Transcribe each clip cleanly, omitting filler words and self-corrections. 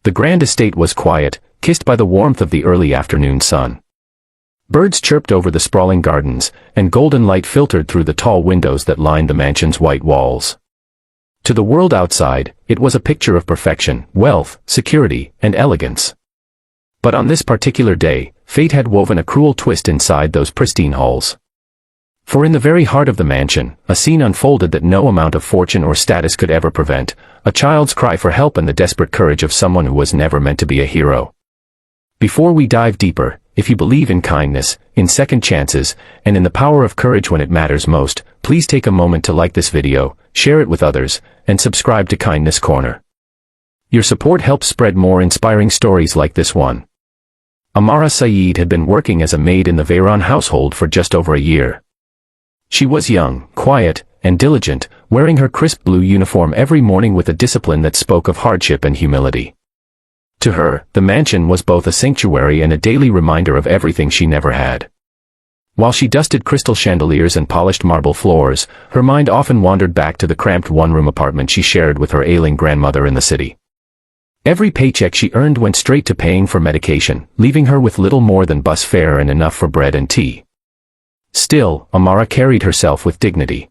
The grand estate was quiet, kissed by the warmth of the early afternoon sun. Birds chirped over the sprawling gardens, and golden light filtered through the tall windows that lined the mansion's white walls. To the world outside, it was a picture of perfection, wealth, security, and elegance. But on this particular day, fate had woven a cruel twist inside those pristine halls. For in the very heart of the mansion, a scene unfolded that no amount of fortune or status could ever prevent, a child's cry for help and the desperate courage of someone who was never meant to be a hero. Before we dive deeper, if you believe in kindness, in second chances, and in the power of courage when it matters most, please take a moment to like this video, share it with others, and subscribe to Kindness Corner. Your support helps spread more inspiring stories like this one. Amara Saeed had been working as a maid in the Veyron household for just over a year. She was young, quiet, and diligent, wearing her crisp blue uniform every morning with a discipline that spoke of hardship and humility. To her, the mansion was both a sanctuary and a daily reminder of everything she never had. While she dusted crystal chandeliers and polished marble floors, her mind often wandered back to the cramped one-room apartment she shared with her ailing grandmother in the city. Every paycheck she earned went straight to paying for medication, leaving her with little more than bus fare and enough for bread and tea. Still, Amara carried herself with dignity.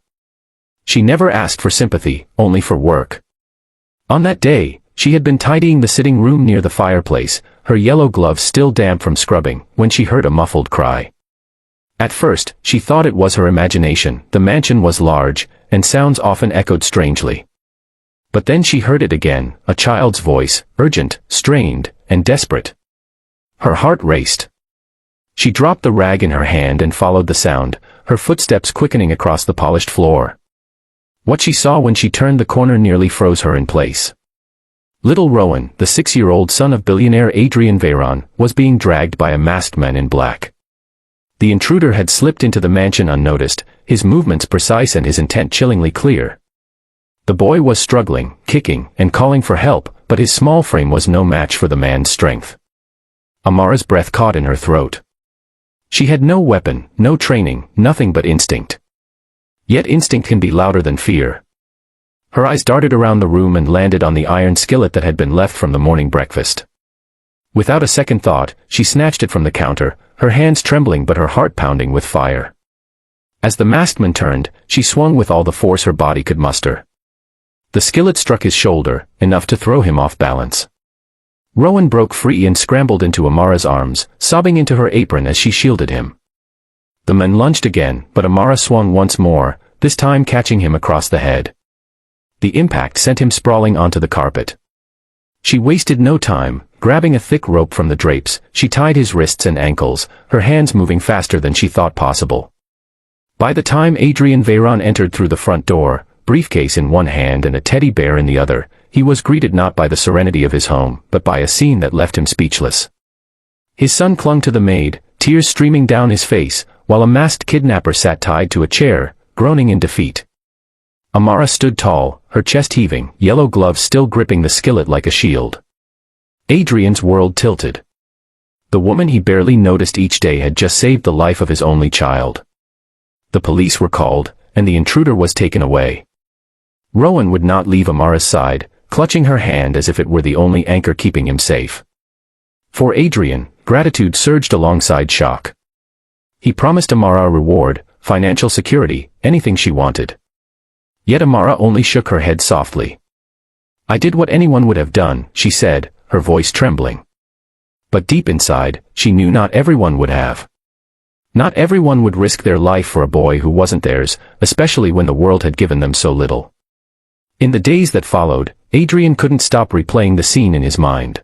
She never asked for sympathy, only for work. On that day, she had been tidying the sitting room near the fireplace, her yellow gloves still damp from scrubbing, when she heard a muffled cry. At first, she thought it was her imagination. The mansion was large, and sounds often echoed strangely. But then she heard it again, a child's voice, urgent, strained, and desperate. Her heart raced. She dropped the rag in her hand and followed the sound, her footsteps quickening across the polished floor. What she saw when she turned the corner nearly froze her in place. Little Rowan, the 6-year-old son of billionaire Adrian Veyron, was being dragged by a masked man in black. The intruder had slipped into the mansion unnoticed, his movements precise and his intent chillingly clear. The boy was struggling, kicking, and calling for help, but his small frame was no match for the man's strength. Amara's breath caught in her throat. She had no weapon, no training, nothing but instinct. Yet instinct can be louder than fear. Her eyes darted around the room and landed on the iron skillet that had been left from the morning breakfast. Without a second thought, she snatched it from the counter, her hands trembling but her heart pounding with fire. As the masked man turned, she swung with all the force her body could muster. The skillet struck his shoulder, enough to throw him off balance. Rowan broke free and scrambled into Amara's arms, sobbing into her apron as she shielded him. The man lunged again, but Amara swung once more, this time catching him across the head. The impact sent him sprawling onto the carpet. She wasted no time. Grabbing a thick rope from the drapes, she tied his wrists and ankles, her hands moving faster than she thought possible. By the time Adrian Veyron entered through the front door, briefcase in one hand and a teddy bear in the other, he was greeted not by the serenity of his home, but by a scene that left him speechless. His son clung to the maid, tears streaming down his face, while a masked kidnapper sat tied to a chair, groaning in defeat. Amara stood tall, her chest heaving, yellow gloves still gripping the skillet like a shield. Adrian's world tilted. The woman he barely noticed each day had just saved the life of his only child. The police were called, and the intruder was taken away. Rowan would not leave Amara's side, clutching her hand as if it were the only anchor keeping him safe. For Adrian, gratitude surged alongside shock. He promised Amara a reward, financial security, anything she wanted. Yet Amara only shook her head softly. "I did what anyone would have done," she said, her voice trembling. But deep inside, she knew not everyone would have. Not everyone would risk their life for a boy who wasn't theirs, especially when the world had given them so little. In the days that followed, Adrian couldn't stop replaying the scene in his mind.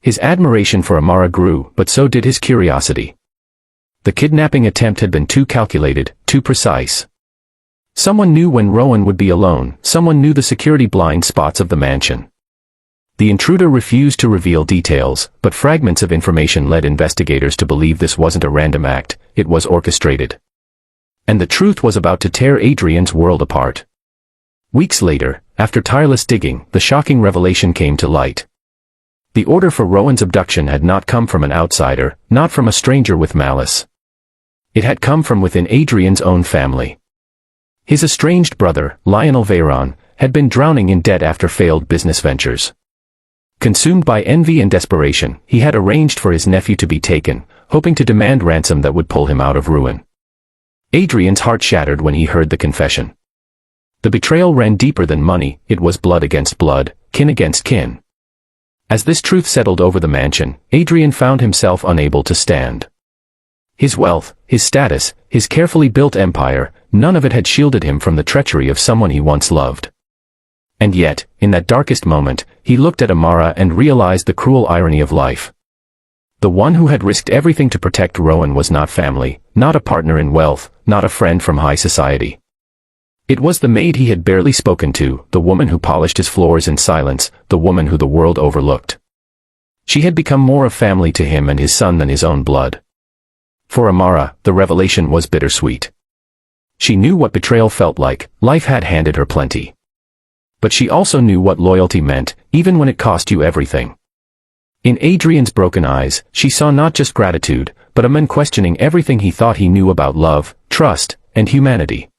His admiration for Amara grew, but so did his curiosity. The kidnapping attempt had been too calculated, too precise. Someone knew when Rowan would be alone, someone knew the security blind spots of the mansion. The intruder refused to reveal details, but fragments of information led investigators to believe this wasn't a random act, it was orchestrated. And the truth was about to tear Adrian's world apart. Weeks later, after tireless digging, the shocking revelation came to light. The order for Rowan's abduction had not come from an outsider, not from a stranger with malice. It had come from within Adrian's own family. His estranged brother, Lionel Veyron, had been drowning in debt after failed business ventures. Consumed by envy and desperation, he had arranged for his nephew to be taken, hoping to demand ransom that would pull him out of ruin. Adrian's heart shattered when he heard the confession. The betrayal ran deeper than money, it was blood against blood, kin against kin. As this truth settled over the mansion, Adrian found himself unable to stand. His wealth, his status, his carefully built empire, none of it had shielded him from the treachery of someone he once loved. And yet, in that darkest moment, he looked at Amara and realized the cruel irony of life. The one who had risked everything to protect Rowan was not family, not a partner in wealth, not a friend from high society. It was the maid he had barely spoken to, the woman who polished his floors in silence, the woman who the world overlooked. She had become more of family to him and his son than his own blood. For Amara, the revelation was bittersweet. She knew what betrayal felt like, life had handed her plenty. But she also knew what loyalty meant, even when it cost you everything. In Adrian's broken eyes, she saw not just gratitude, but a man questioning everything he thought he knew about love, trust, and humanity.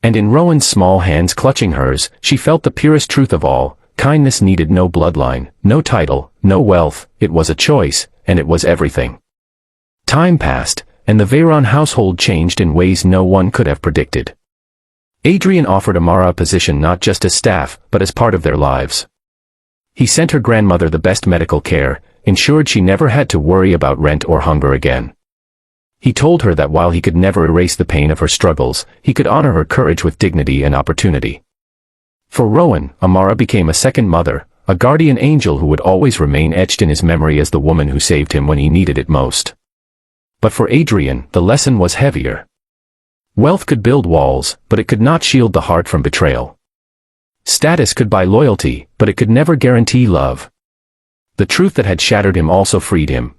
And in Rowan's small hands clutching hers, she felt the purest truth of all: kindness needed no bloodline, no title, no wealth, it was a choice, and it was everything. Time passed, and the Veyron household changed in ways no one could have predicted. Adrian offered Amara a position not just as staff, but as part of their lives. He sent her grandmother the best medical care, ensured she never had to worry about rent or hunger again. He told her that while he could never erase the pain of her struggles, he could honor her courage with dignity and opportunity. For Rowan, Amara became a second mother, a guardian angel who would always remain etched in his memory as the woman who saved him when he needed it most. But for Adrian, the lesson was heavier. Wealth could build walls, but it could not shield the heart from betrayal. Status could buy loyalty, but it could never guarantee love. The truth that had shattered him also freed him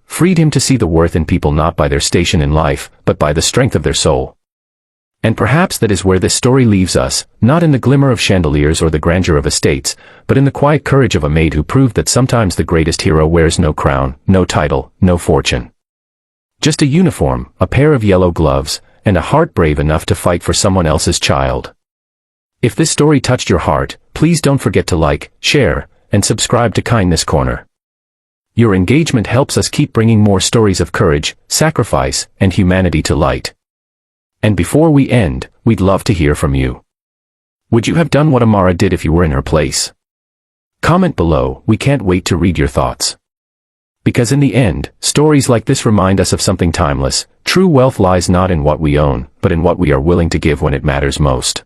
to see the worth in people not by their station in life, but by the strength of their soul. And perhaps that is where this story leaves us, not in the glimmer of chandeliers or the grandeur of estates, but in the quiet courage of a maid who proved that sometimes the greatest hero wears no crown, no title, no fortune. Just a uniform, a pair of yellow gloves, and a heart brave enough to fight for someone else's child. If this story touched your heart, please don't forget to like, share, and subscribe to Kindness Corner. Your engagement helps us keep bringing more stories of courage, sacrifice, and humanity to light. And before we end, we'd love to hear from you. Would you have done what Amara did if you were in her place? Comment below, we can't wait to read your thoughts. Because in the end, stories like this remind us of something timeless: true wealth lies not in what we own, but in what we are willing to give when it matters most.